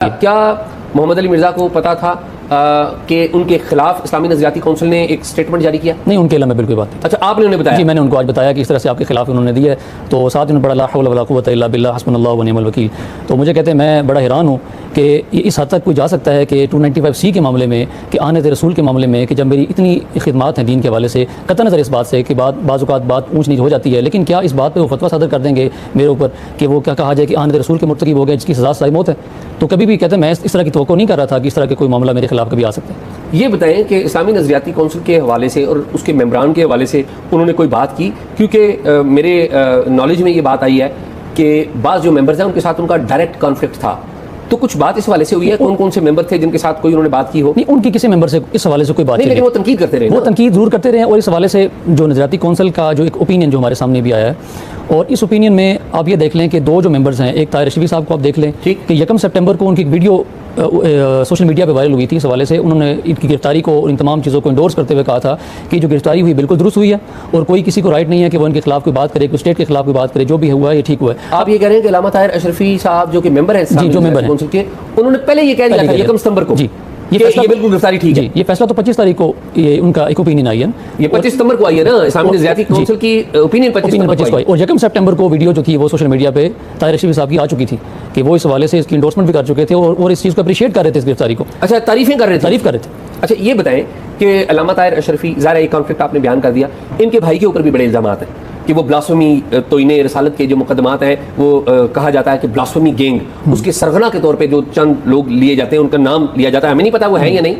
کیا محمد علی مرزا کو پتا تھا کہ ان کے خلاف اسلامی نظریاتی کونسل نے ایک سٹیٹمنٹ جاری کیا؟ نہیں، ان کے علم میں بالکل بات نہیں۔ اچھا، آپ نے انہیں بتایا؟ جی، میں نے ان کو آج بتایا کہ اس طرح سے آپ کے خلاف انہوں نے دی ہے، تو ساتھ انہوں نے بڑا لا حول ولا قوت الا باللہ حسبنا اللہ ونعم الوکیل۔ تو مجھے کہتے ہیں میں بڑا حیران ہوں کہ یہ اس حد تک کوئی جا سکتا ہے کہ 295C کے معاملے میں، کہ آنت رسول کے معاملے میں، کہ جب میری اتنی خدمات ہیں دین کے حوالے سے، قطع نظر اس بات سے کہ بعض اوقات بات اونچ نیچ ہو جاتی ہے، لیکن کیا اس بات پہ وہ فتویٰ صادر کر دیں گے میرے اوپر کہ وہ کیا کہا جائے کہ آنت رسول کے مرتکب ہو گئے جس کی سزا سزائے موت ہے؟ تو کبھی بھی کہتے ہیں میں اس طرح کی توقع نہیں کر رہا تھا کہ اس طرح کے کوئی معاملہ میرے خلاف کبھی آ سکتا ہے۔ یہ بتائیں کہ اسلامی نظریاتی کونسل کے حوالے سے اور اس کے ممبران کے حوالے سے انہوں نے کوئی بات کی؟ کیونکہ میرے نالج میں یہ بات آئی ہے کہ بعض جو ممبرز ہیں ان کے ساتھ ان کا ڈائریکٹ کانفلکٹ تھا، تو کچھ بات اس حوالے سے ہوئی ہے؟ کون کون سے ممبر تھے جن کے ساتھ کوئی انہوں نے بات کی ہو؟ نہیں، ان کی کسی ممبر سے اس حوالے سے کوئی بات نہیں، لیکن وہ تنقید کرتے رہے، وہ تنقید ضرور کرتے رہے، اور اس حوالے سے جو نظریاتی کونسل کا جو ایک اوپینین جو ہمارے سامنے بھی آیا ہے، اور اس اوپینین میں آپ یہ دیکھ لیں کہ دو جو ممبرز ہیں، ایک طاہر شفیع صاحب کو آپ دیکھ لیں کہ 1 سپٹمبر کو ان کی ایک ویڈیو سوشل میڈیا پہ وائرل ہوئی تھی، اس حوالے سے انہوں نے ان کی گرفتاری کو اور ان تمام چیزوں کو انڈورس کرتے ہوئے کہا تھا کہ جو گرفتاری ہوئی بالکل درست ہوئی ہے اور کوئی کسی کو رائٹ نہیں ہے کہ وہ ان کے خلاف کوئی بات کرے، کوئی اسٹیٹ کے خلاف کوئی بات کرے، جو بھی ہوا ہے یہ ٹھیک ہوا ہے۔ آپ یہ کہہ رہے ہیں کہ علامہ طاہر اشرفی صاحب جو کہ ممبر ہیں جو ممبر ہیں کونسل کے، انہوں نے پہلے یہ کہہ دیا تھا 1 ستمبر کو جی یہ بالکل گرفتاری ٹھیک ہے؟ یہ فیصلہ تو 25 تاریخ کو یہ ان کا ایک اوپینین آئی ہے، یہ 25 ستمبر کو آئی ہے نا اسلامی نظریاتی کونسل کی اوپینین 25 ستمبر کو آئی، اور 1 سپٹمبر کو ویڈیو جو تھی وہ سوشل میڈیا پہ طاہر شفیع صاحب کی آ چکی تھی کہ وہ اس حوالے سے اس کی انڈورسمنٹ بھی کر چکے تھے اور اس چیز کو اپریشیٹ کر رہے تھے، اس گرفتاری کو اچھا تعریف کر رہے تھے۔ اچھا یہ بتائیں کہ علامہ طاہر اشرفی، ظاہر ہے یہ کانفلکٹ آپ نے بیان کر دیا، ان کے بھائی کے اوپر بھی بڑے الزامات ہیں کہ وہ بلاسفمی توہین رسالت کے جو مقدمات ہیں، وہ کہا جاتا ہے کہ بلاسفمی گینگ، اس کے سرغنہ کے طور پہ جو چند لوگ لیے جاتے ہیں ان کا نام لیا جاتا ہے، ہمیں نہیں پتا وہ ہیں یا نہیں،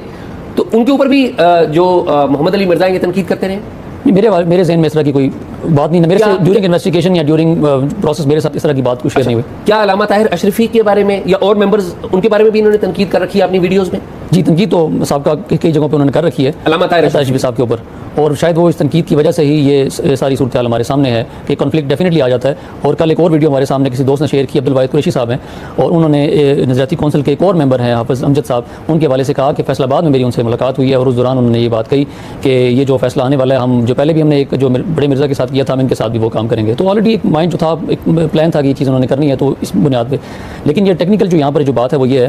تو ان کے اوپر بھی جو محمد علی مرزا یہ تنقید کرتے رہے؟ میرے ذہن میں اس طرح کی کوئی بات نہیں ہے، میرے سے ڈیورنگ انویسٹیگیشن یا ڈیورنگ پروسیس میرے ساتھ اس طرح کی بات کچھ شیئر نہیں ہوئی۔ کیا علامہ طاہر اشرفی کے بارے میں یا اور ممبرز ان کے بارے میں بھی انہوں نے تنقید کر رکھی ہے اپنی ویڈیوز میں؟ جی، تنقید تو سابقہ کئی جگہوں پہ انہوں نے کر رکھی ہے علامہ طاہر اشرفی صاحب کے اوپر، اور شاید وہ اس تنقید کی وجہ سے ہی یہ ساری صورتحال ہمارے سامنے ہے کہ کنفلکٹ ڈیفینیٹلی آ جاتا ہے۔ اور کل ایک اور ویڈیو ہمارے سامنے کسی دوست نے شیئر کی، عبدالواحد قریشی صاحب ہیں، اور انہوں نے نظریاتی کونسل کے ایک اور ممبر ہیں حافظ امجد صاحب، ان کے حوالے سے کہا کہ فیصلہ آباد میں میری ان سے ملاقات ہوئی ہے، اور اس دوران انہوں نے یہ بات کہی کہ یہ جو فیصلہ آنے والا ہے، ہم جو پہلے بھی ہم نے ایک جو بڑے مرزا کے ساتھ کیا تھا، ہم ان کے ساتھ بھی وہ کام کریں گے۔ تو آلریڈی ایک مائنڈ جو تھا، ایک پلان تھا کہ یہ چیز انہوں نے کرنی ہے، تو اس بنیاد پہ۔ لیکن یہ ٹیکنیکل جو یہاں پر جو بات ہے وہ یہ ہے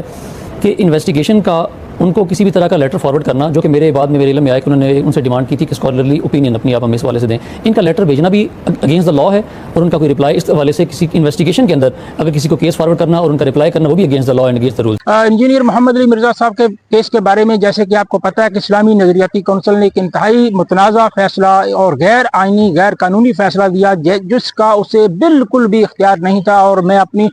کہ انویسٹیگیشن کا ان کو کسی بھی طرح کا لیٹر فارورڈ کرنا، جو کہ میرے بعد میں میرے علم میں آیا کہ انہوں نے ان سے ڈیمانڈ کی تھی کہ اسکالرلی اوپینین اپنی آپ ہمیں اس حوالے سے دیں، ان کا لیٹر بھیجنا بھی اگینسٹ دا لا ہے، اور ان کا کوئی رپلائی اس حوالے سے کسی انویسٹیگیشن کے اندر اگر کسی کو کیس فارورڈ کرنا اور ان کا رپلائی کرنا، وہ بھی against the law and against the rules. Engineer Muhammad Ali Mirza sahab کے کیس کے بارے میں جیسے کہ آپ کو پتہ ہے کہ اسلامی نظریاتی کونسل نے ایک انتہائی متنازع فیصلہ اور غیر آئینی غیر قانونی فیصلہ دیا جس کا اسے بالکل بھی اختیار نہیں تھا، اور میں اپنی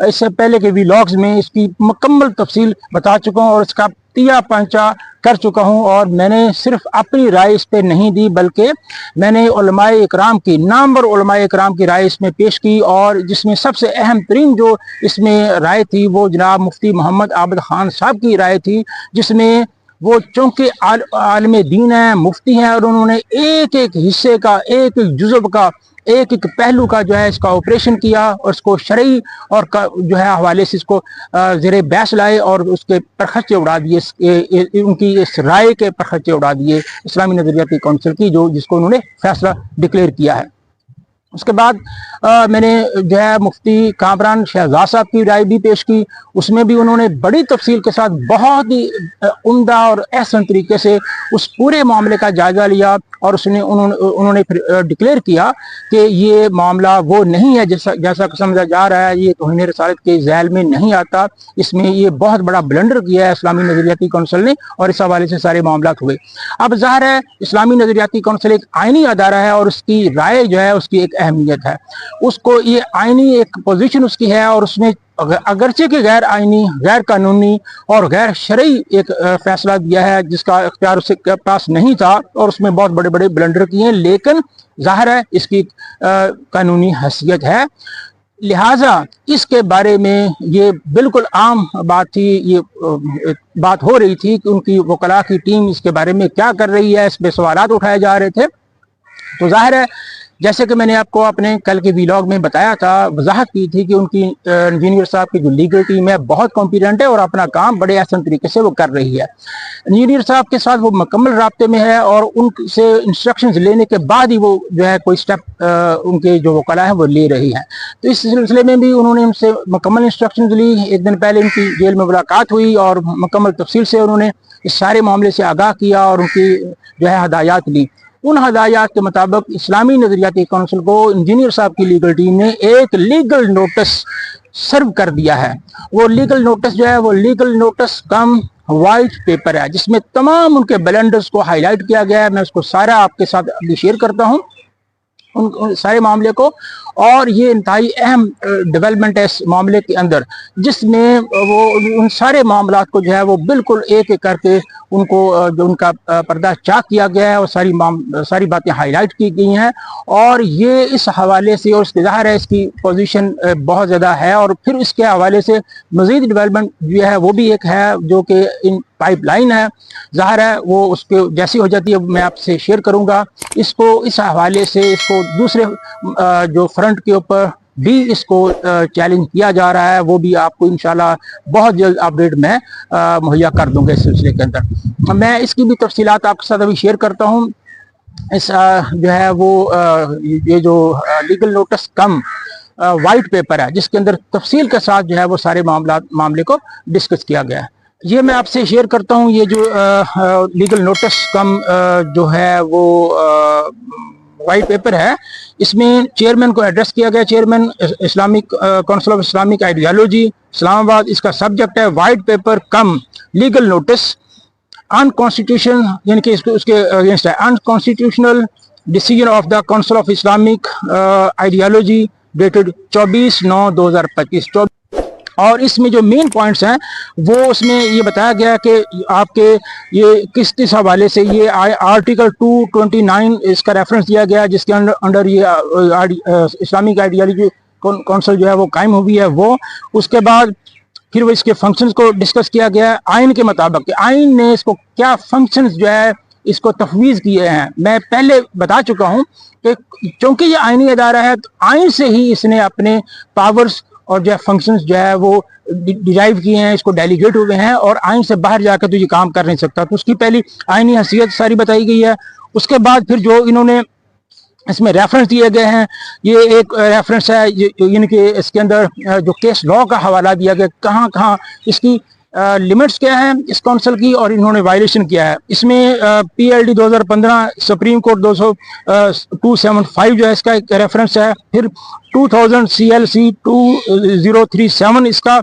اس سے پہلے کے ویلاگز میں اس کی مکمل تفصیل بتا چکا ہوں اور اس کا تیا پانچا کر چکا ہوں، اور میں نے صرف اپنی رائے اس پہ نہیں دی بلکہ میں نے علماء اکرام کی نامور علماء اکرام کی رائے اس میں پیش کی، اور جس میں سب سے اہم ترین جو اس میں رائے تھی وہ جناب مفتی محمد عابد خان صاحب کی رائے تھی، جس میں وہ چونکہ عالم دین ہیں، مفتی ہیں، اور انہوں نے ایک ایک حصے کا، ایک ایک جزو کا، ایک ایک پہلو کا جو ہے اس کا آپریشن کیا، اور اس کو شرعی اور جو ہے حوالے سے اس کو زیر بحث لائے اور اس کے پرخچے اڑا دیے، ان کی اس رائے کے پرخچے اڑا دیے اسلامی نظریاتی کونسل کی، جس کو انہوں نے فیصلہ ڈکلیئر کیا ہے۔ اس کے بعد میں نے جو ہے مفتی کامران شہزاد صاحب کی رائے بھی پیش کی، اس میں بھی انہوں نے بڑی تفصیل کے ساتھ بہت ہی عمدہ اور احسن طریقے سے اس پورے معاملے کا جائزہ لیا، اور انہوں نے پھر ڈکلیئر کیا کہ یہ معاملہ وہ نہیں ہے جیسا کہ سمجھا جا رہا ہے، یہ توہین رسالت کے ذیل میں نہیں آتا، اس میں یہ بہت بڑا بلنڈر کیا ہے اسلامی نظریاتی کونسل نے، اور اس حوالے سے سارے معاملات ہوئے۔ اب ظاہر ہے اسلامی نظریاتی کونسل ایک آئینی ادارہ ہے، اور اس کی رائے جو ہے اس کی ایک اہمیت ہے، اس کو یہ آئینی ایک پوزیشن اس کی ہے، اور اس نے اگرچہ کہ غیر آئینی غیر قانونی اور غیر شرعی ایک فیصلہ دیا ہے جس کا اختیار اس کے پاس نہیں تھا، اور اس میں بہت بڑے بڑے بلنڈر کیے ہیں، لیکن ظاہر ہے اس کی قانونی حیثیت ہے، لہٰذا اس کے بارے میں یہ بالکل عام بات تھی، یہ بات ہو رہی تھی کہ ان کی وکلاء کی ٹیم اس کے بارے میں کیا کر رہی ہے، اس پہ سوالات اٹھائے جا رہے تھے۔ تو ظاہر ہے جیسے کہ میں نے آپ کو اپنے کل کے ویلاگ میں بتایا تھا، وضاحت کی تھی کہ ان کی انجینئر صاحب کی جو لیگل ٹیم ہے بہت کمپیٹنٹ ہے اور اپنا کام بڑے احسن طریقے سے وہ کر رہی ہے۔ انجینئر صاحب کے ساتھ وہ مکمل رابطے میں ہے اور ان سے انسٹرکشنز لینے کے بعد ہی وہ جو ہے کوئی سٹیپ ان کے جو وکلاء ہیں وہ لے رہی ہیں۔ تو اس سلسلے میں بھی انہوں نے ان سے مکمل انسٹرکشنز لی۔ ایک دن پہلے ان کی جیل میں ملاقات ہوئی اور مکمل تفصیل سے انہوں نے اس سارے معاملے سے آگاہ کیا اور ان کی جو ہے ہدایات لی۔ ان ہدایات کے مطابق اسلامی نظریاتی کونسل کو انجینئر صاحب کی لیگل ٹیم نے ایک لیگل نوٹس سرو کر دیا ہے۔ وہ لیگل نوٹس جو ہے وہ لیگل نوٹس کم وائٹ پیپر ہے، جس میں تمام ان کے بلنڈرز کو ہائی لائٹ کیا گیا ہے۔ میں اس کو سارا آپ کے ساتھ ابھی شیئر کرتا ہوں ان سارے معاملے کو، اور یہ انتہائی اہم ڈیولپمنٹ ہے اس معاملے کے اندر، جس میں وہ ان سارے معاملات کو جو ہے وہ بالکل ایک ایک کر کے ان کو جو ان کا پردہ چاک کیا گیا ہے اور ساری باتیں ہائی لائٹ کی گئی ہیں۔ اور یہ اس حوالے سے، اور اس کے ظاہر ہے اس کی پوزیشن بہت زیادہ ہے، اور پھر اس کے حوالے سے مزید ڈیولپمنٹ جو ہے وہ بھی ایک ہے جو کہ ان پائپ لائن ہے، ظاہر ہے وہ اس کے جیسی ہو جاتی ہے میں آپ سے شیئر کروں گا۔ اس کو اس حوالے سے اس کو دوسرے جو فرنٹ کے اوپر بھی اس کو چیلنج کیا جا رہا ہے، وہ بھی آپ کو انشاءاللہ بہت جلد اپڈیٹ میں مہیا کر دوں گا اس سلسلے کے اندر۔ میں اس کی بھی تفصیلات آپ کے ساتھ ابھی شیئر کرتا ہوں۔ اس جو ہے وہ یہ جو لیگل نوٹس کم وائٹ پیپر ہے، جس کے اندر تفصیل کے ساتھ جو ہے وہ سارے معاملے کو ڈسکس کیا گیا ہے، یہ میں آپ سے شیئر کرتا ہوں۔ یہ جو لیگل نوٹس کم جو ہے وہ وائٹ پیپر ہے، اس میں چیئرمین کو ایڈریس کیا گیا، chairman Islamic council of Islamic ideology Islamabad. اس کا سبجیکٹ ہے white paper cum legal notice in constitution, یعنی کہ اس کے اگینسٹ ہے unconstitutional decision of the council of Islamic ideology dated 24/9/2025۔ اور اس میں جو مین پوائنٹس ہیں وہ اس میں یہ بتایا گیا کہ آپ کے یہ کس حوالے سے یہ آرٹیکل 229 اس کا ریفرنس دیا گیا، جس کے انڈر یہ اسلامک آئیڈیالوجی کونسل جو ہے وہ قائم ہوئی ہے وہ۔ اس کے بعد پھر وہ اس کے فنکشنز کو ڈسکس کیا گیا آئین کے مطابق، کہ آئین نے اس کو کیا فنکشنز جو ہے اس کو تفویض کیے ہیں۔ میں پہلے بتا چکا ہوں کہ چونکہ یہ آئینی ادارہ ہے تو آئین سے ہی اس نے اپنے پاورز اور جو ہے فنکشنز جو ہے وہ ڈیرائیو کیے ہیں، اس کو ڈیلیگیٹ ہوئے ہیں، اور آئین سے باہر جا کے تو یہ کام کر نہیں سکتا۔ تو اس کی پہلی آئینی حیثیت ساری بتائی گئی ہے۔ اس کے بعد پھر جو انہوں نے اس میں ریفرنس دیے گئے ہیں، یہ ایک ریفرنس ہے یعنی کہ اس کے اندر جو کیس لاء کا حوالہ دیا گیا، کہاں کہاں اس کی لمٹس کیا ہیں اس کونسل کی، اور انہوں نے وائلیشن کیا ہے۔ اس میں PLD 2015 سپریم کورٹ 275 جو ہے اس کا ایک ریفرنس ہے۔ پھر 2000 CLC 2037 اس کا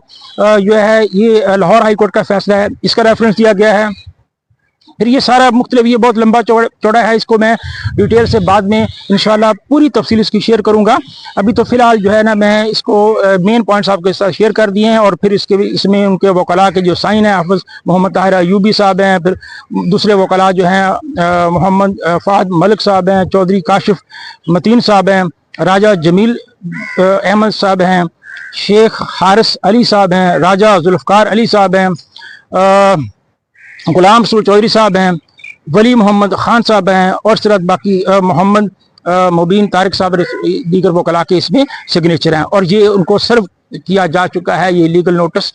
جو ہے یہ لاہور ہائی کورٹ کا فیصلہ ہے، اس کا ریفرنس دیا گیا ہے۔ پھر یہ سارا مختلف، یہ بہت لمبا چوڑا ہے، اس کو میں ڈیٹیل سے بعد میں انشاءاللہ پوری تفصیل اس کی شیئر کروں گا۔ ابھی تو فی الحال جو ہے نا میں اس کو مین پوائنٹس آپ کے ساتھ شیئر کر دیے ہیں، اور پھر اس میں ان کے وکلاء کے جو سائن ہیں، حافظ محمد طاہر ایوبی صاحب ہیں، پھر دوسرے وکلاء جو ہیں محمد فہد ملک صاحب ہیں، چودھری کاشف متین صاحب ہیں، راجہ جمیل احمد صاحب ہیں، شیخ حارث علی صاحب ہیں، راجہ ذوالفقار علی صاحب ہیں، غلام رسول چودھری صاحب ہیں، ولی محمد خان صاحب ہیں، اور سرت باقی محمد مبین طارق صاحب دیگر وکلاء کے اس میں سگنیچر ہیں۔ اور یہ ان کو سرو کیا جا چکا ہے یہ لیگل نوٹس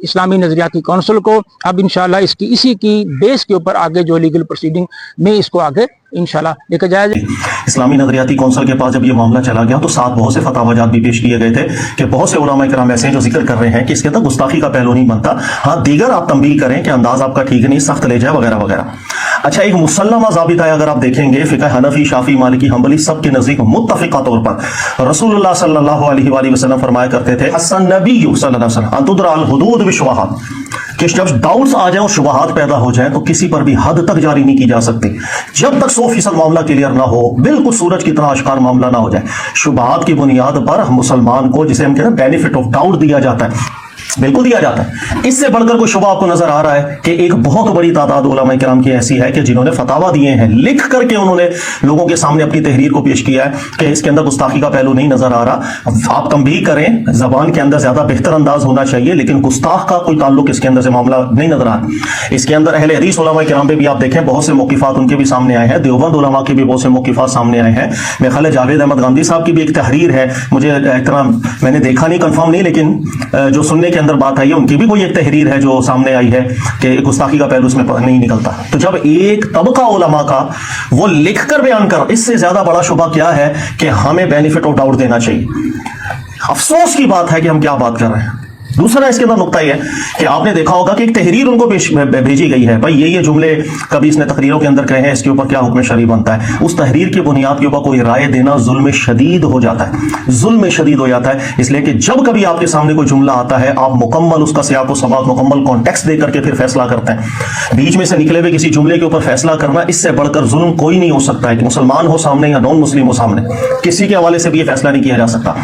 اسلامی نظریاتی کونسل کو۔ اب انشاءاللہ اسی کی بیس کے اوپر آگے جو لیگل پروسیڈنگ میں اس کو آگے انشاءاللہ لے کے جایا جائے۔ اسلامی نظریاتی کونسل کے پاس جب یہ معاملہ چلا گیا تو ساتھ بہت سے فتاوی جات بھی پیش کیے گئے تھے کہ بہت سے علماء کرام ایسے ہیں جو ذکر کر رہے ہیں کہ اس کے اندر گستاخی کا پہلو نہیں بنتا، ہاں دیگر آپ تنبیہ کریں کہ انداز آپ کا ٹھیک نہیں، سخت لے جائے وغیرہ وغیرہ۔ اچھا، ایک مسلمہ ضابطہ ہے، اگر آپ دیکھیں گے فقہ حنفی، شافعی، مالکی، حنبلی سب کے نزدیک متفقہ طور پر رسول اللہ صلی اللہ علیہ وآلہ وسلم فرمایا کرتے تھے حسن نبی صلی اللہ علیہ وسلم ان تدرى الحدود بالشبہات، کہ جب ڈاؤٹس آ جائیں اور شبہات پیدا ہو جائیں تو کسی پر بھی حد تک جاری نہیں کی جا سکتی جب تک 100% معاملہ کلیئر نہ ہو، بالکل سورج کی طرح اشکار معاملہ نہ ہو جائے۔ شبہات کی بنیاد پر مسلمان کو، جسے ہم کہتے ہیں بینیفٹ آف ڈاؤٹ دیا جاتا ہے، बिल्कुल दिया जाता है। इससे बढ़कर कोई शुबा आपको नजर आ रहा है कि एक बहुत बड़ी तादाद उलमा किराम की ऐसी है कि जिन्होंने फतावा दिए हैं, लिख करके उन्होंने लोगों के सामने अपनी तहरीर को पेश किया है कि इसके अंदर गुस्ताखी का पहलू नहीं नजर आ रहा। आप तंबीह करें, जबान के अंदर ज्यादा बेहतर अंदाज होना चाहिए, लेकिन गुस्ताख का कोई ताल्लुक इसके अंदर से मामला नहीं नजर आ रहा। इसके अंदर अहले हदीस उलमा किराम पे भी आप देखें बहुत से मौक़िफ़ात उनके भी सामने आए हैं, देवबंद उलमा के भी बहुत से मौक़िफ़ात सामने आए हैं। मेरे ख्याल है जावेद अहमद गांधी साहब की भी एक तहरीर है, मुझे इतना मैंने देखा नहीं, कंफर्म नहीं, लेकिन जो सुनने के अंदर बात आई है उनकी भी कोई एक तहरीर है जो सामने आई है कि गुस्ताखी का पहलू उसमें नहीं निकलता। तो जब एक तबका उलमा का वो लिख कर बयान कर, इससे ज्यादा बड़ा शुबा क्या है कि हमें बेनिफिट ऑफ डाउट देना चाहिए। अफसोस की बात है कि हम क्या बात कर रहे हैं। दूसरा इसके अंदर नुकता यह है कि आपने देखा होगा कि एक तहरीर उनको भेजी गई है, भाई ये जुमले कभी इसने तकरीरों के अंदर कहे हैं, इसके ऊपर क्या हुक्म शरई बनता है। उस तहरीर की बुनियाद के ऊपर कोई राय देना जुल्म शदीद हो जाता है, जुल्म शदीद हो जाता है। इसलिए कि जब कभी आपके सामने कोई जुमला आता है, आप मुकम्मल उसका सियाक व सबाक, मुकम्मल कॉन्टेक्स्ट दे करके फिर फैसला करते हैं। बीच में से निकले हुए किसी जुमले के ऊपर फैसला करना, इससे बढ़कर जुल्म कोई नहीं हो सकता है कि मुसलमान हो सामने या नॉन मुस्लिम हो सामने, किसी के हवाले से भी यह फैसला नहीं किया जा सकता।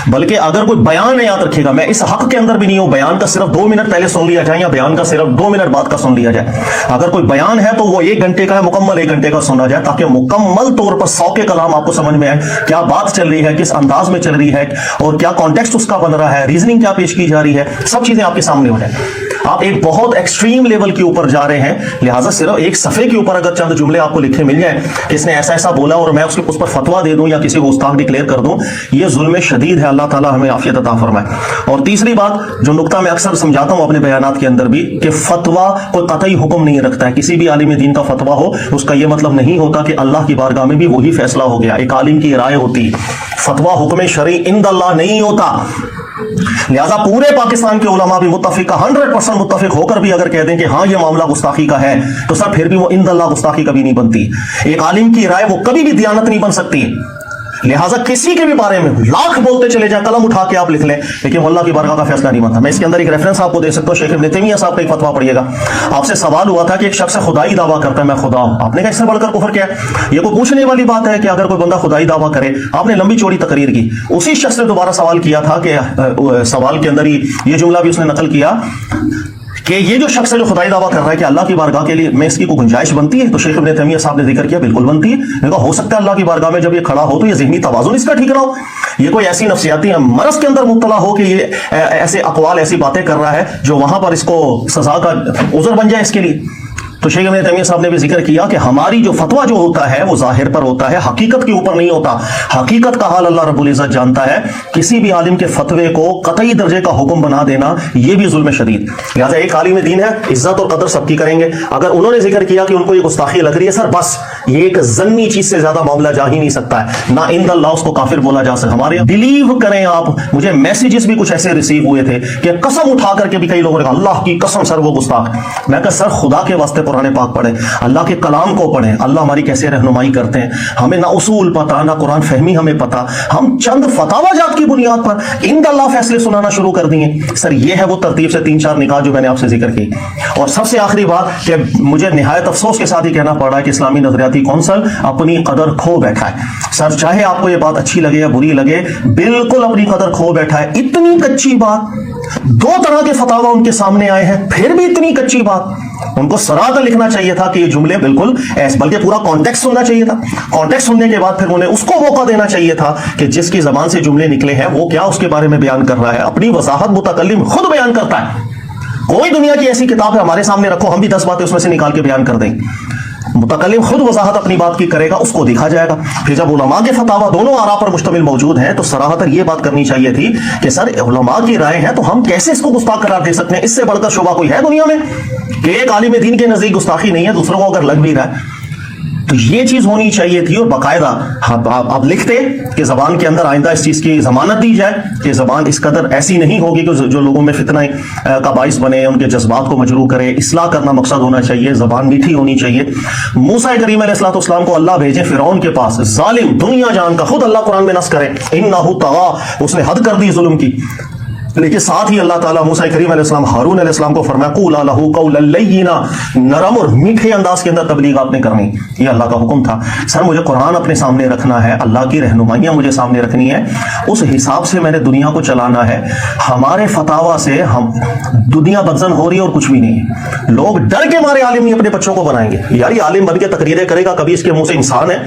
बल्कि अगर कोई बयान है, याद रखिएगा, मैं इस हक के अंदर भी नहीं हूं बयान का सिर्फ 2 मिनट पहले सुन लिया जाए या बयान का सिर्फ 2 मिनट बाद का सुन लिया जाए। अगर कोई बयान है तो वो 1 घंटे का है, मुकम्मल 1 घंटे का सुना जाए, ताकि मुकम्मल तौर पर 100 के कलाम आपको समझ में आए, क्या बात चल रही है, किस अंदाज में चल रही है और क्या कॉन्टेक्स्ट उसका बन रहा है, रीजनिंग क्या पेश की जा रही है, सब चीजें आपके सामने हो जाए। आप एक बहुत एक्सट्रीम लेवल के ऊपर जा रहे हैं, लिहाजा सिर्फ एक सफे के ऊपर अगर चंद जुमले आपको लिखे मिल जाए कि इसने ऐसा ऐसा बोला और मैं उस पर फतवा दे दूं या किसी को उस्ताद डिक्लेयर कर दूं, यह जुल्म शदीद है। अल्लाह ताला हमें आफियत अता फरमाए। और तीसरी बात, जो नुक्ता मैं अक्सर समझाता हूं अपने बयानात के अंदर भी, कि फतवा कोई कतई हुक्म नहीं रखता है। किसी भी आलिम दीन का फतवा हो, उसका यह मतलब नहीं होता कि अल्लाह की बारगाह में भी वही फैसला हो गया। एक आलिम की राय होती, फतवा हुक्म शरई इंदल्लाह नहीं होता। लिहाजा पूरे पाकिस्तान के उलमा भी मुत्तफिक, 100% मुत्तफिक होकर भी अगर कह दें कि हाँ ये मामला गुस्ताखी का है, तो सर फिर भी वो इंदल्लाह गुस्ताखी कभी नहीं बनती। एक आलिम की राय वो कभी भी दियानत नहीं बन सकती। लिहाजा किसी के भी बारे में लाख बोलते चले जाए, कलम उठा के आप लिख लें, लेकिन अल्लाह की बारगाह का फैसला नहीं बनता। मैं इसके अंदर एक रेफरेंस आपको दे सकता हूं, शेख इब्न तैमिया साहब का एक फतवा पढ़िएगा। आपसे सवाल हुआ था कि एक शख्स खुदाई दावा करता है, मैं खुदा हूं। आपने कहा इससे बढ़कर कुफर क्या है? ये कोई पूछने वाली बात है कि अगर कोई बंदा खुदाई दावा करे? आपने लंबी चौड़ी तकरीर की। उसी शख्स ने दोबारा सवाल किया था कि सवाल के अंदर ही ये जुमला भी उसने नकल किया कि ये जो शख्स है जो खुदाई दावा कर रहा है कि अल्लाह की बारगाह के लिए में इसकी कोई गुंजाइश बनती है? तो शेख इब्न तैमिया साहब ने जिक्र किया बिल्कुल बनती है। मैंने कहा हो सकता है अल्लाह की बारगाह में जब ये खड़ा हो तो ये ज़हनी तवाज़ुन इसका ठीक ना हो, ये कोई ऐसी नफ्सियाती मरज़ के अंदर मुब्तला हो कि ये ऐसे अक़वाल ऐसी बातें कर रहा है जो वहां पर इसको सजा का उज़र बन जाए इसके लिए। तो शेख इब्न तैमिया साहब ने भी जिक्र किया कि हमारी जो फतवा जो होता है वो जाहिर पर होता है, हकीकत के ऊपर नहीं होता। हकीकत का हाल अल्लाह रब्बुल इज्जत जानता है। किसी भी आलिम के फतवे को कतई दर्जे का हुक्म बना देना ये भी जुल्म शदीद। लिहाजा एक आलिम दीन है, इज्जत और कदर सबकी करेंगे। अगर उन्होंने जिक्र किया कि उनको ये गुस्ताखी लग रही है, सर बस ये एक जन्नी चीज से ज्यादा मामला जा ही नहीं सकता है। ना इंदल्लाह उसको काफिर बोला जा सकता। हमारे बिलीव करें आप, मुझे मैसेजेस भी कुछ ऐसे रिसीव हुए थे कि कसम उठा करके भी कई लोगों ने कहा अल्लाह की कसम सर वो गुस्ताख। मैं कहा सर खुदा के वास्ते कुरान पाक पढ़े, अल्लाह के कलाम को पढ़े, अल्लाह हमारी कैसे रहनुमाई करते हैं। हमें ना उसूल पता, ना कुरान फहमी हमें पता, हम चंद फतावाजात की बुनियाद पर इंदल्लाह फैसले सुनाना शुरू कर दिए। सर ये है वो तरतीब से 3-4 निकाह जो मैंने आपसे जिक्र की। और सबसे आखिरी बात कि मुझे निहायत अफसोस के साथ ही कहना पड़ रहा है कि इस्लामी नजरियाती कौंसल अपनी कदर खो बैठा है। सर चाहे आपको ये बात अच्छी लगे या बुरी लगे, बिल्कुल अपनी कदर खो बैठा है। इतनी कच्ची बात, 2 तरह के फतावा उनके सामने आए हैं, फिर भी इतनी कच्ची बात। उनको सराहत लिखना चाहिए था कि ये जुमले बिल्कुल ऐसे, बल्कि पूरा कॉन्टेक्स्ट सुनना चाहिए था। कॉन्टेक्स्ट सुनने के बाद फिर उन्हें उसको मौका देना चाहिए था कि जिसकी जबान से जुमले निकले हैं वो क्या उसके बारे में बयान कर रहा है। अपनी वजाहत मुतकल्लिम खुद बयान करता है। कोई दुनिया की ऐसी किताब है हमारे सामने रखो, हम भी 10 बातें उसमें से निकाल के बयान कर देंगे। मुतकल्लिम खुद वजाहत अपनी बात की करेगा, उसको देखा जाएगा। फिर जब उलमा के फतावा दोनों आरा पर मुश्तमिल मौजूद हैं तो सराहतन ये बात करनी चाहिए थी कि सर उलमा की राय है तो हम कैसे इसको गुस्ताख करार दे सकते हैं? इससे बढ़कर शोभा कोई है दुनिया में कि एक आलिम दीन के नजदीक गुस्ताखी नहीं है, दूसरों को अगर लग भी रहा है तो ये चीज होनी चाहिए थी। और बाकायदा आप लिखते कि जबान के अंदर आइंदा इस चीज की जमानत दी जाए कि जबान इस कदर ऐसी नहीं होगी कि जो लोगों में फितना का बाइस बने, उनके जज्बात को मजरू करे। इस्लाह करना मकसद होना चाहिए, जबान मीठी होनी चाहिए। मूसा करीम अलैहिस्सलाम को अल्लाह भेजे फिरौन के पास, जालिम दुनिया जान का, खुद अल्लाह कुरान में नस करे इन्नहु तगा, उसने हद कर दी जुल्म की। लेकिन साथ ही अल्लाह ताला मूसा करीम अलैहिस्सलाम हारून अलैहिस्सलाम को फरमाया क़ूला लहू क़ौलन लय्यिना, नरम और मीठे अंदाज के अंदर तबलीग आपने करनी, ये अल्लाह का हुक्म था। सर मुझे कुरान अपने सामने रखना है, अल्लाह की रहनुमाइयाँ मुझे सामने रखनी है, उस हिसाब से मैंने दुनिया को चलाना है। हमारे फतावा से हम दुनिया बदजन हो रही है और कुछ भी नहीं है। लोग डर के मारे आलिम नहीं अपने बच्चों को बनाएंगे, यार ये आलिम बन के तकरीरें करेगा, कभी इसके मुंह से इंसान है,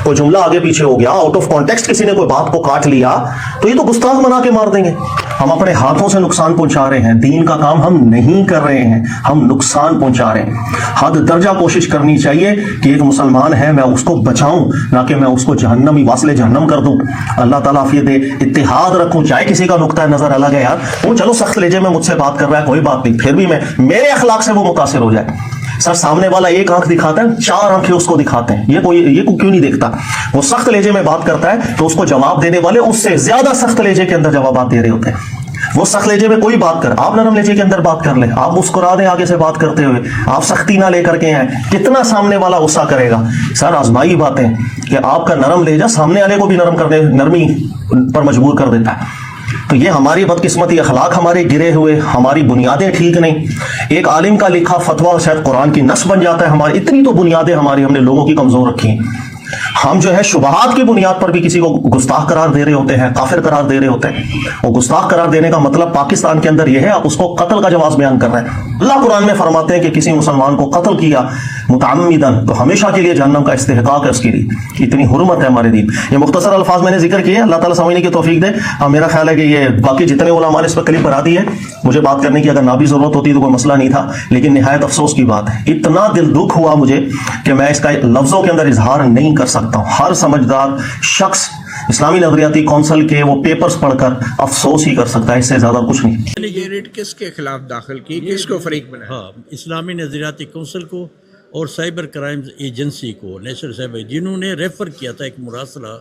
कोई जुमला आगे पीछे हो गया, आउट ऑफ कॉन्टेक्स्ट किसी ने कोई बात को काट लिया तो ये तो गुस्ताख बना के मार देंगे। हम अपने हाथों से नुकसान पहुंचा रहे हैं, दीन का काम हम नहीं कर रहे हैं, हम नुकसान पहुंचा रहे हैं। हद दर्जा कोशिश करनी चाहिए कि एक मुसलमान है मैं उसको बचाऊं, ना कि मैं उसको जहन्नमी वासले जहन्नम कर दूं। अल्लाह ताला आफियत दे, इत्तिहाद रखूं, चाहे किसी का नुक्ता नजर अलग है यार, वो चलो सख्त लेजे में मुझसे बात कर रहा है कोई बात नहीं, फिर भी मैं मेरे अखलाक से वो मुतासिर हो जाए। सर सामने वाला एक आंख दिखाता है, चार आंखें उसको दिखाते हैं, ये क्यों नहीं देखता? वो सख्त लेजे में बात करता है तो उसको जवाब देने वाले उससे ज्यादा सख्त लेजे के अंदर जवाब दे रहे होते हैं। वो सख्त लेजे में कोई बात कर, आप नरम लेजे के अंदर बात कर ले, आप मुस्कुरा दें आगे से बात करते हुए, आप सख्ती ना लेकर के आए, कितना सामने वाला गुस्सा करेगा? सर आजमाई बात है कि आपका नरम लेजा सामने वाले को भी नरम करने, नरमी पर मजबूर कर देता है। तो ये हमारी बदकिस्मती, अखलाक हमारे गिरे हुए, हमारी बुनियादें ठीक नहीं। एक आलिम का लिखा फतवा शायद कुरान की नस बन जाता है। हमारी इतनी तो बुनियादें हमारी हमने लोगों की कमजोर रखी हैं। हम जो है शुबहात की बुनियाद पर भी किसी को गुस्ताख करार दे रहे होते हैं, काफिर करार दे रहे होते हैं। और गुस्ताख करार देने का मतलब पाकिस्तान के अंदर यह है आप उसको कत्ल का जवाब बयान कर रहे हैं। अल्लाह कुरान में फरमाते हैं कि किसी मुसलमान को कत्ल किया मुतअम्मिदन तो हमेशा के लिए जहन्नम का इस्तेहकाक है उसके लिए। इतनी हुर्मत है हमारे दीन। ये मुख्तसर अल्फाज मैंने जिक्र किए, अल्लाह ताला समझने की तौफीक दे। मेरा ख्याल है कि ये बाकी जितने उलमा ने इस पर क्लिप बना दी है, मुझे बात करने की अगर ना भी जरूरत होती तो कोई मसला नहीं था, लेकिन निहायत अफसोस की बात है, इतना दिल दुख हुआ मुझे कि मैं इसका लफ्जों के अंदर इजहार नहीं कर सकता हूं। हर समझदार शख्स इस्लामी नजरियाती कौंसिल के वो पेपर्स पढ़कर अफसोस ही कर सकता है, इससे ज्यादा कुछ नहीं। ये रेट किसके खिलाफ दाखिल की, किसको फरीक बनाया? हाँ, इस्लामी नज़रियाती कौंसिल को और साइबर क्राइम्स एजेंसी को, नेशनल साइबर, जिन्होंने रेफ़र किया था, एक मुरासला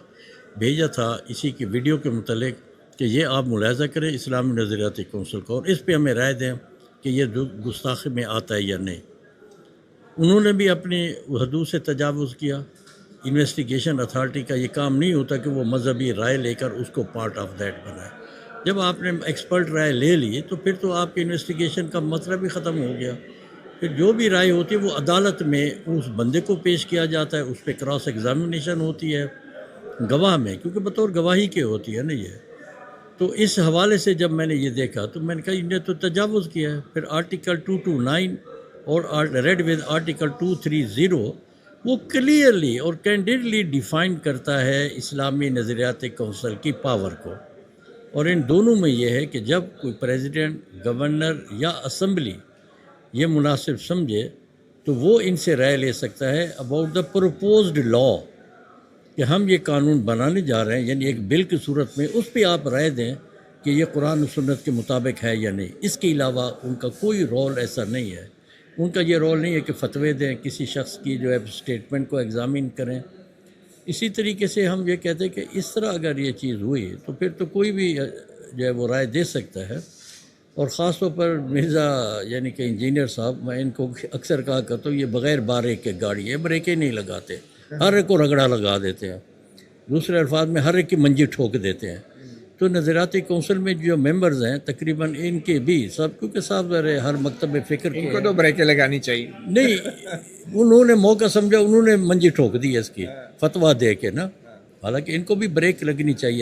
भेजा था इसी की वीडियो के मुतल्लिक कि ये आप मुलाहजा करें इस्लामी नज़रियाती कौंसिल को और इस पे हमें राय दें कि ये गुस्ताखी में आता है या नहीं। उन्होंने भी अपनी हदूद से तजावुज़ किया। इन्वेस्टिगेशन अथॉरिटी का ये काम नहीं होता कि वो मजहबी राय लेकर उसको पार्ट ऑफ दैट बनाए। जब आपने एक्सपर्ट राय ले ली तो फिर तो आपके इन्वेस्टिगेशन का मतलब ही ख़त्म हो गया। फिर जो भी राय होती है वो अदालत में उस बंदे को पेश किया जाता है, उस पर क्रॉस एग्जामिनेशन होती है गवाह में, क्योंकि बतौर गवाही के होती है ना ये। तो इस हवाले से जब मैंने ये देखा तो मैंने कहा इन्हें तो तजावुज़ किया है। फिर आर्टिकल 229 और रेड विद आर्टिकल 230 वो क्लियरली और कैंडिडली डिफ़ाइन करता है इस्लामी नज़रियाती कौंसिल की पावर को। और इन दोनों में ये है कि जब कोई प्रेसिडेंट, गवर्नर या असम्बली ये मुनासिब समझे तो वो इनसे राय ले सकता है अबाउट द प्रपोज्ड लॉ कि हम ये कानून बनाने जा रहे हैं, यानी एक बिल की सूरत में, उस पर आप राय दें कि ये कुरान और सुन्नत के मुताबिक है या नहीं। इसके अलावा उनका कोई रोल ऐसा नहीं है। उनका ये रोल नहीं है कि फतवे दें, किसी शख्स की जो है स्टेटमेंट को एग्ज़ामिन करें। इसी तरीके से हम ये कहते हैं कि इस तरह अगर ये चीज़ हुई तो फिर तो कोई भी जो है वो राय दे सकता है। और ख़ास तौर पर मिर्ज़ा यानी कि इंजीनियर साहब, मैं इनको अक्सर कहा करता हूँ ये बग़ैर बारेक के गाड़ी है, ब्रेकें नहीं लगाते, हर एक को रगड़ा लगा देते हैं। दूसरे अल्फाज में हर एक की मंजी ठोक देते हैं। तो नज़रियाती कौंसिल में जो मेंबर्स हैं तकरीबन इनके भी सब, क्योंकि साहब हर मकतब फ़िक्र के इनको तो ब्रेकें लगानी चाहिए नहीं, उन्होंने मौका समझा, उन्होंने मंजी ठोक दी है इसकी फतवा दे के ना। हालांकि इनको भी ब्रेक लगनी चाहिए